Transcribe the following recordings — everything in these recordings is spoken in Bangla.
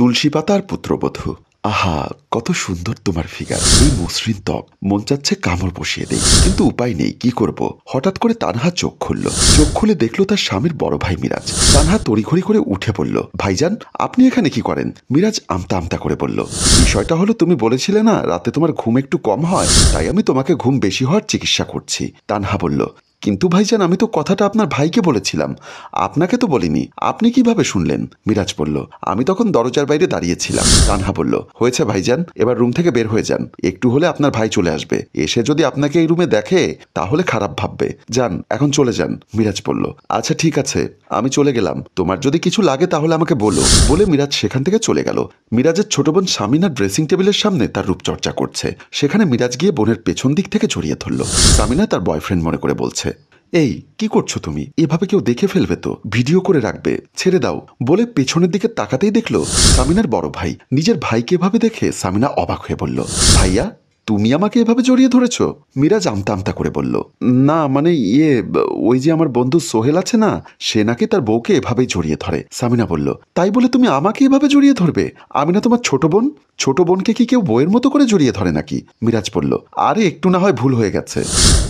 তুলসী পাতার পুত্রবধূ। আহা, কত সুন্দর তোমার ফিগার, এই মসৃণ ত্বক, মন চাচ্ছে কামড় বসিয়ে দেই, কিন্তু উপায় নেই, কি করব। হঠাৎ করে তানহা চোখ খুলে দেখলো তার স্বামীর বড় ভাই মিরাজ। তানহা তড়িঘড়ি করে উঠে পড়ল। ভাইজান, আপনি এখানে কি করেন? মিরাজ আমতা আমতা করে বলল, বিষয়টা হলো, তুমি বলেছিলে না রাতে তোমার ঘুম একটু কম হয়, তাই আমি তোমাকে ঘুম বেশি হওয়ার চিকিৎসা করছি। তানহা বলল, কিন্তু ভাইজান, আমি তো কথাটা আপনার ভাইকে বলেছিলাম, আপনাকে তো বলিনি, আপনি কিভাবে শুনলেন? মিরাজ বলল, আমি তখন দরজার বাইরে দাঁড়িয়েছিলাম। তানহা বলল, হয়েছে ভাইজান, এবার রুম থেকে বের হয়ে যান, একটু হলে আপনার ভাই চলে আসবে, এসে যদি আপনাকে এই রুমে দেখে তাহলে খারাপ ভাববে, যান এখন চলে যান। মিরাজ বলল, আচ্ছা ঠিক আছে, আমি চলে গেলাম, তোমার যদি কিছু লাগে তাহলে আমাকে বলো, বলে মিরাজ সেখান থেকে চলে গেল। মিরাজের ছোট বোন সামিনা ড্রেসিং টেবিলের সামনে তার রূপচর্চা করছে, সেখানে মিরাজ গিয়ে বোনের পেছন দিক থেকে জড়িয়ে ধরল। সামিনা তার বয়ফ্রেন্ড মনে করে বলছে, এই কি করছো তুমি? এভাবে কেউ দেখে ফেলবে তো, ভিডিও করে রাখবে, ছেড়ে দাও। বলে পেছনের দিকে তাকাতেই দেখলো সামিনার বড় ভাই। নিজের ভাইকে এভাবে দেখে সামিনা অবাক হয়ে বলল, ভাইয়া, তুমি আমাকে এভাবে জড়িয়ে ধরেছ? মিরাজ আমতা আমতা করে বলল, না মানে ওই যে আমার বন্ধু সোহেল আছে না, সে নাকি তার বউকে এভাবেই জড়িয়ে ধরে। সামিনা বলল, তাই বলে তুমি আমাকে এভাবে জড়িয়ে ধরবে? আমি না তোমার ছোট বোন? ছোট বোনকে কি কেউ বউয়ের মতো করে জড়িয়ে ধরে নাকি? মিরাজ বলল, আরে একটু না হয় ভুল হয়ে গেছে,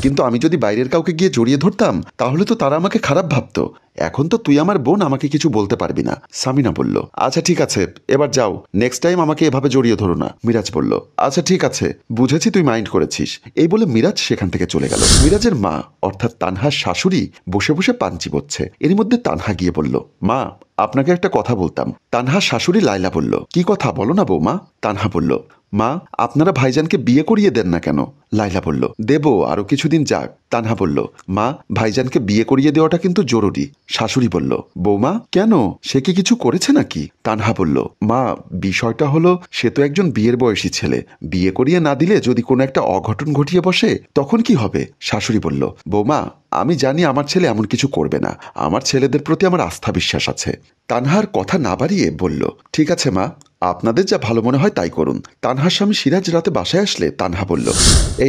কিন্তু আমি যদি বাইরের কাউকে গিয়ে জড়িয়ে ধরতাম তাহলে তো তারা আমাকে খারাপ ভাবতো, এখন তো তুই আমার বোন, আমাকে কিছু বলতে পারবি না। সামিনা বলল, আচ্ছা ঠিক আছে, এবার যাও, নেক্সট টাইম আমাকে এভাবে জড়িয়ে ধরো না। মিরাজ বলল, আচ্ছা ঠিক আছে, বুঝেছি, তুই মাইন্ড করেছিস। এই বলে মিরাজ সেখান থেকে চলে গেল। মিরাজের মা অর্থাৎ তানহার শাশুড়ি বসে বসে পান চিবোচ্ছে। এরই মধ্যে তানহা গিয়ে বলল, মা, আপনাকে একটা কথা বলতাম। তানহার শাশুড়ি লাইলা বলল, কি কথা বলো না বৌমা? তানহা বলল, মা, আপনারা ভাইজানকে বিয়ে করিয়ে দেন না কেন? লাইলা বলল, দেব, আরো কিছুদিন যাক। তানহা বলল, মা, ভাইজানকে বিয়ে করিয়ে দেওয়াটা কিন্তু জরুরি। শাশুড়ি বলল, বৌমা, কেন, সে কি কিছু করেছে নাকি? তানহা বলল, মা, বিষয়টা হলো, সে তো একজন বিয়ের বয়সী ছেলে, বিয়ে করিয়ে না দিলে যদি কোনো একটা অঘটন ঘটিয়ে বসে তখন কি হবে? শাশুড়ি বলল, বৌমা, আমি জানি আমার ছেলে এমন কিছু করবে না, আমার ছেলেদের প্রতি আমার আস্থা বিশ্বাস আছে। তানহার কথা না বাড়িয়ে বলল, ঠিক আছে মা, আপনাদের যা ভালো মনে হয় তাই করুন। তানহার স্বামী সিরাজ রাতে বাসায় আসলে তানহা বলল,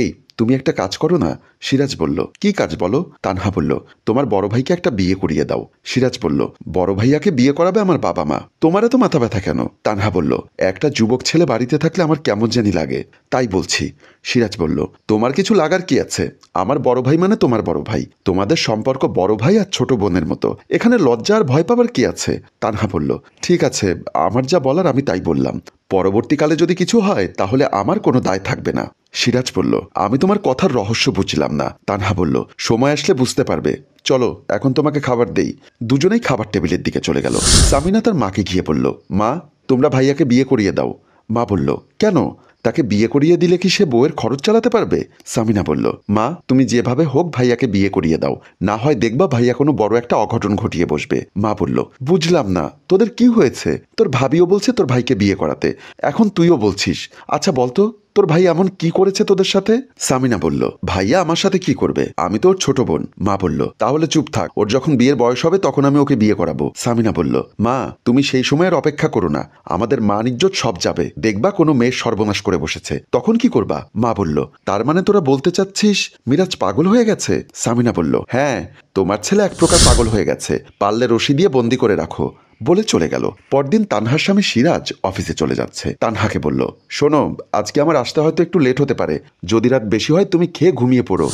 এই তুমি একটা কাজ করো না। সিরাজ বলল, কি কাজ বলো? তানহা বলল, তোমার বড় ভাইকে একটা বিয়ে করিয়ে দাও। সিরাজ বলল, বড় ভাইয়াকে বিয়ে করাবে আমার বাবা মা, তোমার এত মাথা ব্যথা কেন? তানহা বলল, একটা যুবক ছেলে বাড়িতে থাকলে আমার কেমন জানি লাগে, তাই বলছি। সিরাজ বলল, তোমার কিছু লাগার কি আছে? আমার বড় ভাই মানে তোমার বড় ভাই, তোমাদের সম্পর্ক বড় ভাই আর ছোট বোনের মতো, এখানে লজ্জা আর ভয় পাবার কি আছে? তানহা বলল, ঠিক আছে, আমার যা বলার আমি তাই বললাম, পরবর্তীকালে যদি কিছু হয় তাহলে আমার কোনো দায় থাকবে না। সিরাজ বলল, আমি তোমার কথার রহস্য বুঝলাম না। তানহা বলল, সময় আসলে বুঝতে পারবে, চলো এখন তোমাকে খাবার দেই। দুজনেই খাবার টেবিলের দিকে চলে গেল। সামিনা তার মাকে গিয়ে বলল, মা, তোমরা ভাইয়াকে বিয়ে করিয়ে দাও। মা বলল, কেন, তাকে বিয়ে করিয়ে দিলে কি সে বউয়ের খরচ চালাতে পারবে? সামিনা বলল, মা, তুমি যেভাবে হোক ভাইয়াকে বিয়ে করিয়ে দাও, না হয় দেখবা ভাইয়া কোনো বড় একটা অঘটন ঘটিয়ে বসবে। মা বলল, বুঝলাম না, তোদের কি হয়েছে? তোর ভাবিও বলছে তোর ভাইকে বিয়ে করাতে, এখন তুইও বলছিস, আচ্ছা বলতো তোর ভাই এমন কি করেছে তোদের সাথে? সামিনা বলল, ভাইয়া আমার সাথে কি করবে, আমি তো ওর ছোট বোন। মা বলল, তাহলে চুপ থাক, ওর যখন বিয়ের বয়স হবে তখন আমি ওকে বিয়ে করাবো। সামিনা বলল, মা, তুমি সেই সময়ের অপেক্ষা করো না, আমাদের মান ইজ্জত সব যাবে, দেখবা কোনো মেয়ের সর্বনাশ করে বসেছে, তখন কি করবা? মা বলল, তার মানে তোরা বলতে চাচ্ছিস মিরাজ পাগল হয়ে গেছে? সামিনা বলল, হ্যাঁ, তোমার ছেলে এক প্রকার পাগল হয়ে গেছে, পারলে রশি দিয়ে বন্দি করে রাখো, বলে চলে গেল। পরদিন তানহার স্বামী সিরাজ অফিসে চলে যাচ্ছে। তানহাকে বলল, শোনো, আজকে আমার আসতে হয়তো একটু লেট হতে পারে, যদি রাত বেশি হয় তুমি খেয়ে ঘুমিয়ে পড়ো।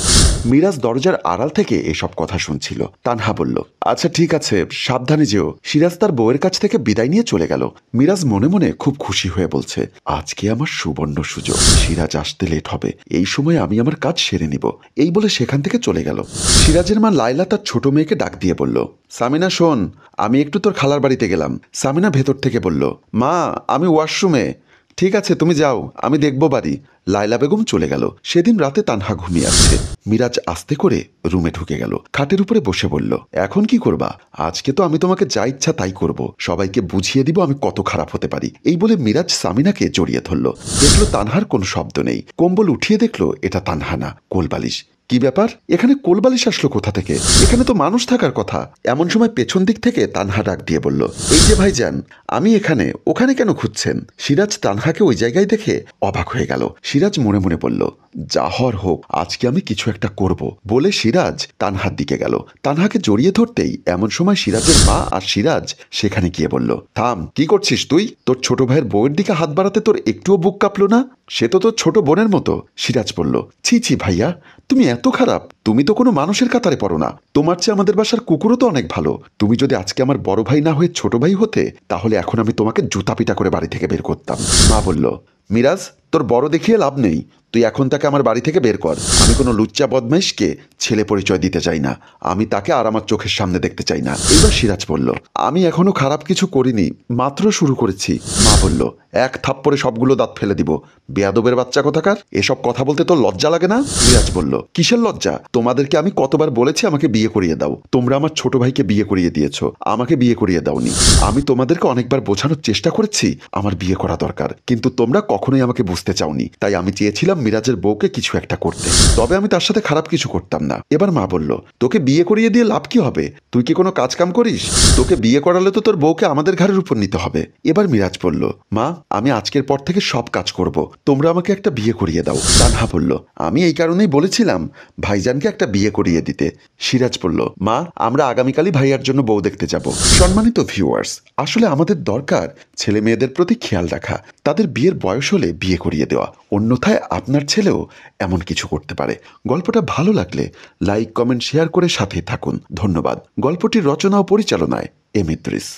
মিরাজ দরজার আড়াল থেকে এসব কথা শুনছিল। তানহা বলল, আচ্ছা ঠিক আছে, সাবধানে যেও। সিরাজ তার বউয়ের কাছ থেকে বিদায় নিয়ে চলে গেল। মিরাজ মনে মনে খুব খুশি হয়ে বলছে, আজকে আমার সুবর্ণ সুযোগ, সিরাজ আসতে লেট হবে, এই সময় আমি আমার কাজ সেরে নিব। এই বলে সেখান থেকে চলে গেল। সিরাজের মা লাইলা তার ছোট মেয়েকে ডাক দিয়ে বলল, সামিনা শোন, আমি একটু তোর খালার বাড়িতে গেলাম। সামিনা ভেতর থেকে বলল, মা, আমি ওয়াশরুমে। ঠিক আছে, তুমি যাও, আমি দেখব বাড়ি। লাইলা বেগম চলে গেল। সেদিন রাতে তানহা ঘুমিয়ে আছে। মিরাজ আস্তে করে রুমে ঢুকে গেল, খাটের উপরে বসে বলল, এখন কি করবা? আজকে তো আমি তোমাকে যা ইচ্ছা তাই করব, সবাইকে বুঝিয়ে দিব আমি কত খারাপ হতে পারি। এই বলে মিরাজ সামিনাকে জড়িয়ে ধরল। দেখলো তানহার কোনো শব্দ নেই। কম্বল উঠিয়ে দেখলো এটা তানহা না, কোলবালিশ। কি ব্যাপার, এখানে কোলবালিশ আসলো কোথা থেকে? এখানে তো মানুষ থাকার কথা। এমন সময় পেছন দিক থেকে তানহা ডাক দিয়ে বলল, এই যে ভাইজান, আমি এখানে, ওখানে কেন খুঁজছেন? সিরাজ তানহাকে ওই জায়গায় দেখে অবাক হয়ে গেল। সিরাজ মনে মনে বলল, যা হওয়ার হোক, আজকে আমি কিছু একটা করব বলে সিরাজ তানহার দিকে গেল। তানহাকে জড়িয়ে ধরতেই এমন সময় সিরাজের মা আর সিরাজ সেখানে গিয়ে বলল, থাম, কি করছিস তুই? তোর ছোট ভাইয়ের বউয়ের দিকে হাত বাড়াতে তোর একটুও বুক কাঁপলো না? সে তো তোর ছোট বোনের মতো। সিরাজ বলল, ছি ছি ভাইয়া, তুমি এত খারাপ? তুমি তো কোনো মানুষের কাতারে পড়ো না। তোমার চেয়ে আমাদের বাসার কুকুরও তো অনেক ভালো। তুমি যদি আজকে আমার বড় ভাই না হয়ে ছোট ভাই হতে, তাহলে এখন আমি তোমাকে জুতা পিটা করে বাড়ি থেকে বের করতাম। মা বলল, মিরাজ, তোর বড় দেখিয়ে লাভ নেই। তুই এখন তাকে আমার বাড়ি থেকে বের কর। আমি কোনো লুচ্চা বদমাইশকে ছেলে পরিচয় দিতে চাই না। আমি তাকে আর আমার চোখের সামনে দেখতে চাই না। এবার সিরাজ বলল, আমি এখনো খারাপ কিছু করিনি, মাত্র শুরু করেছি। মা বলল, এক থাপ্পড়ে সবগুলো দাঁত ফেলে দিব। বেয়াদবের বাচ্চা কোথাকার, এসব কথা বলতে তোর লজ্জা লাগে না? সিরাজ বলল, কিসের লজ্জা? তোমাদেরকে আমি কতবার বলেছি আমাকে বিয়ে করিয়ে দাও। তোমরা আমার ছোট ভাইকে বিয়ে করিয়ে দিয়েছো, আমাকে বিয়ে করিয়ে দাওনি। আমি তোমাদেরকে অনেকবার বোঝানোর চেষ্টা করেছি আমার বিয়ে করা দরকার, কিন্তু তোমরা কখনোই আমাকে বুঝতে চাওনি। তাই আমি চেয়েছিলাম মিরাজের বউকে কিছু একটা করতে, তবে আমি তার সাথে খারাপ কিছু করতাম না। এবার মা বলল, তোকে বিয়ে করিয়ে দিয়ে লাভ কি হবে? তুই কি কোনো কাজ কাম করিস? তোকে বিয়ে করালে তো তোর বউকে আমাদের ঘাড়ের উপর নিতে হবে। এবার মিরাজ বলল, মা, আমি আজকের পর থেকে সব কাজ করব, তোমরা আমাকে একটা বিয়ে করিয়ে দাও। তানহা বলল, আমি এই কারণেই বলেছিলাম ভাইজানকে একটা বিয়ে করিয়ে দিতে। সিরাজ বলল, মা, আমরা আগামীকালই ভাইয়ার জন্য বউ দেখতে যাব। সম্মানিত ভিউয়ার্স, আসলে আমাদের দরকার ছেলে মেয়েদের প্রতি খেয়াল রাখা, তাদের বিয়ের বয়স হলে বিয়ে করিয়ে দেওয়া। অন্যথায় আপনার ছেলেও এমন কিছু করতে পারে। গল্পটা ভালো লাগলে লাইক, কমেন্ট, শেয়ার করে সাথে থাকুন। ধন্যবাদ। গল্পটির রচনা ও পরিচালনায় এম ইদ্রিস।